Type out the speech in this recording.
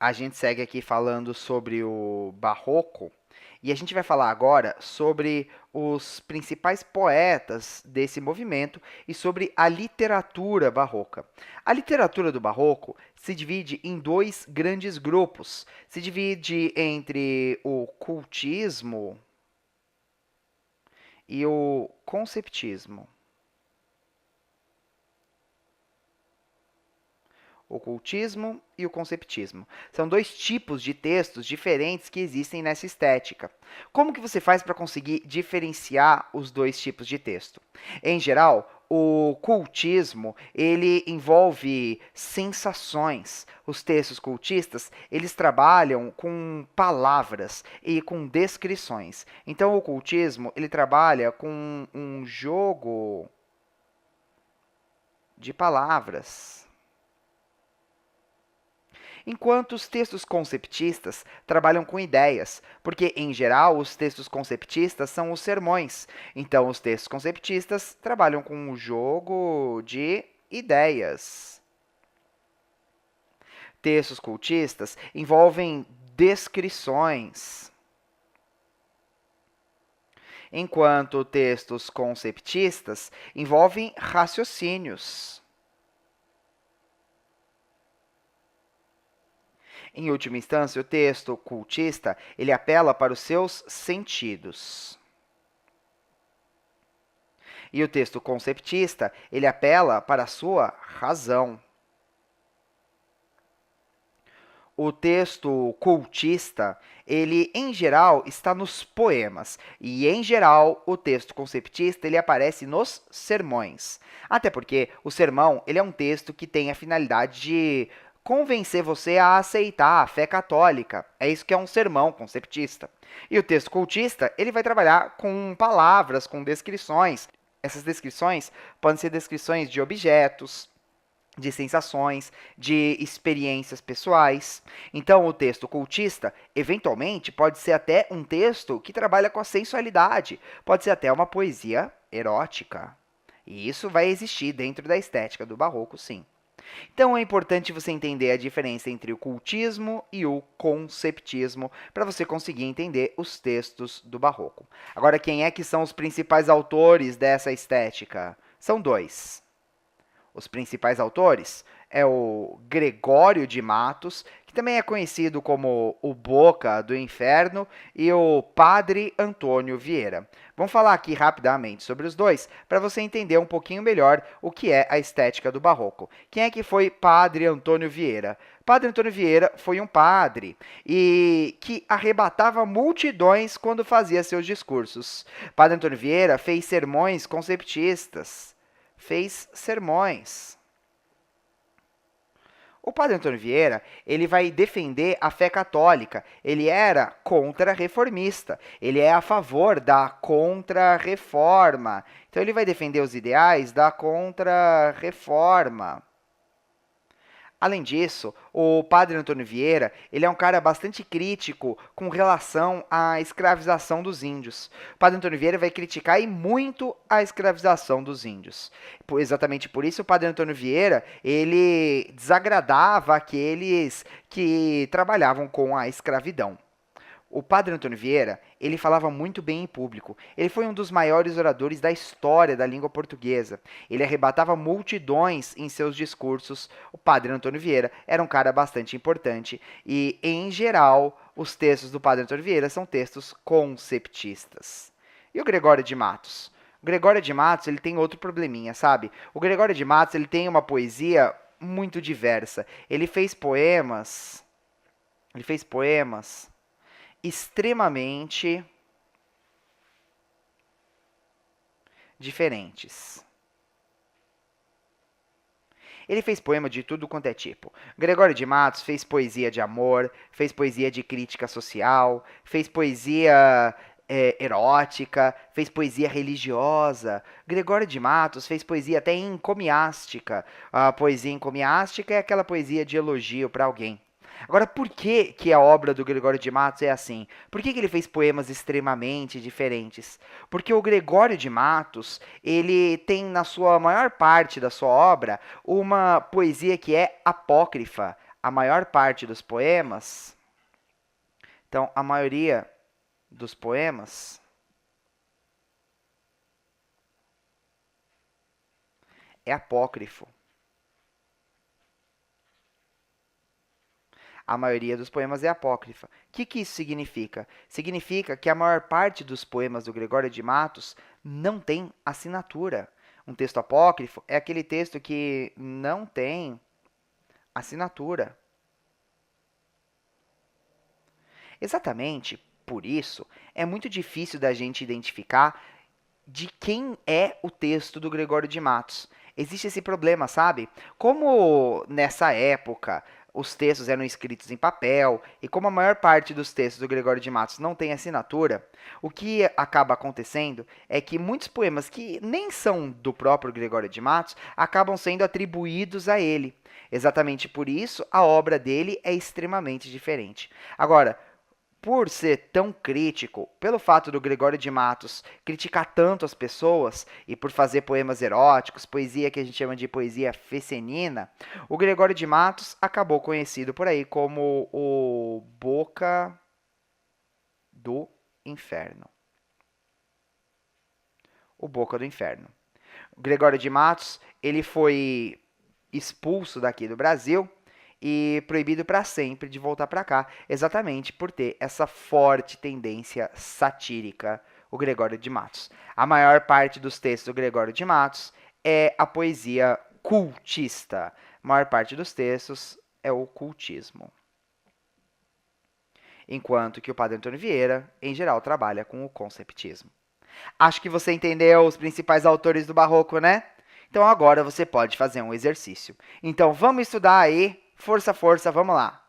A gente segue aqui falando sobre o Barroco e a gente vai falar agora sobre os principais poetas desse movimento e sobre a literatura barroca. A literatura do Barroco se divide em dois grandes grupos. Se divide entre o cultismo e o conceptismo. O cultismo e o conceptismo. São dois tipos de textos diferentes que existem nessa estética. Como que você faz para conseguir diferenciar os dois tipos de texto? Em geral, o cultismo, ele envolve sensações. Os textos cultistas, eles trabalham com palavras e com descrições. Então, o cultismo, ele trabalha com um jogo de palavras. Enquanto os textos conceptistas trabalham com ideias, porque, em geral, os textos conceptistas são os sermões. Então, os textos conceptistas trabalham com o jogo de ideias. Textos cultistas envolvem descrições, enquanto textos conceptistas envolvem raciocínios. Em última instância, o texto cultista, ele apela para os seus sentidos. E o texto conceptista, ele apela para a sua razão. O texto cultista, ele, em geral, está nos poemas. E, em geral, o texto conceptista, ele aparece nos sermões. Até porque o sermão, ele é um texto que tem a finalidade de convencer você a aceitar a fé católica. É isso que é um sermão conceptista. E o texto cultista, ele vai trabalhar com palavras, com descrições. Essas descrições podem ser descrições de objetos, de sensações, de experiências pessoais. Então, o texto cultista, eventualmente, pode ser até um texto que trabalha com a sensualidade. Pode ser até uma poesia erótica. E isso vai existir dentro da estética do barroco, sim. Então é importante você entender a diferença entre o cultismo e o conceptismo para você conseguir entender os textos do barroco. Agora, quem é que são os principais autores dessa estética? São dois. Os principais autores é o Gregório de Matos, que também é conhecido como o Boca do Inferno, e o Padre Antônio Vieira. Vamos falar aqui rapidamente sobre os dois, para você entender um pouquinho melhor o que é a estética do Barroco. Quem é que foi Padre Antônio Vieira? Padre Antônio Vieira foi um padre e que arrebatava multidões quando fazia seus discursos. Padre Antônio Vieira fez sermões conceptistas. Fez sermões. O padre Antônio Vieira, ele vai defender a fé católica. Ele era contra-reformista. Ele é a favor da contra-reforma. Então, ele vai defender os ideais da contra-reforma. Além disso, o padre Antônio Vieira, ele é um cara bastante crítico com relação à escravização dos índios. O padre Antônio Vieira vai criticar e muito a escravização dos índios. Exatamente por isso, o padre Antônio Vieira, ele desagradava aqueles que trabalhavam com a escravidão. O padre Antônio Vieira, ele falava muito bem em público. Ele foi um dos maiores oradores da história da língua portuguesa. Ele arrebatava multidões em seus discursos. O padre Antônio Vieira era um cara bastante importante e, em geral, os textos do padre Antônio Vieira são textos conceptistas. E o Gregório de Matos? O Gregório de Matos, ele tem outro probleminha, sabe? O Gregório de Matos, ele tem uma poesia muito diversa. Ele fez poemas extremamente diferentes. Ele fez poema de tudo quanto é tipo. Gregório de Matos fez poesia de amor, fez poesia de crítica social, fez poesia erótica, fez poesia religiosa. Gregório de Matos fez poesia até encomiástica. A poesia encomiástica é aquela poesia de elogio para alguém. Agora, por que, que a obra do Gregório de Matos é assim? Por que, que ele fez poemas extremamente diferentes? Porque o Gregório de Matos, ele tem na sua maior parte da sua obra uma poesia que é apócrifa. A maior parte dos poemas, então a maioria dos poemas é apócrifo. A maioria dos poemas é apócrifa. O que isso significa? Significa que a maior parte dos poemas do Gregório de Matos não tem assinatura. Um texto apócrifo é aquele texto que não tem assinatura. Exatamente por isso, é muito difícil da gente identificar de quem é o texto do Gregório de Matos. Existe esse problema, sabe? Como nessa época os textos eram escritos em papel e como a maior parte dos textos do Gregório de Matos não tem assinatura, o que acaba acontecendo é que muitos poemas que nem são do próprio Gregório de Matos acabam sendo atribuídos a ele. Exatamente por isso, a obra dele é extremamente diferente. Agora, por ser tão crítico, pelo fato do Gregório de Matos criticar tanto as pessoas e por fazer poemas eróticos, poesia que a gente chama de poesia fecenina, o Gregório de Matos acabou conhecido por aí como o Boca do Inferno. O Boca do Inferno. O Gregório de Matos, ele foi expulso daqui do Brasil e proibido para sempre de voltar para cá, exatamente por ter essa forte tendência satírica, o Gregório de Matos. A maior parte dos textos do Gregório de Matos é a poesia cultista. A maior parte dos textos é o cultismo. Enquanto que o Padre Antônio Vieira, em geral, trabalha com o conceptismo. Acho que você entendeu os principais autores do Barroco, né? Então agora você pode fazer um exercício. Então vamos estudar aí. Força, força, vamos lá.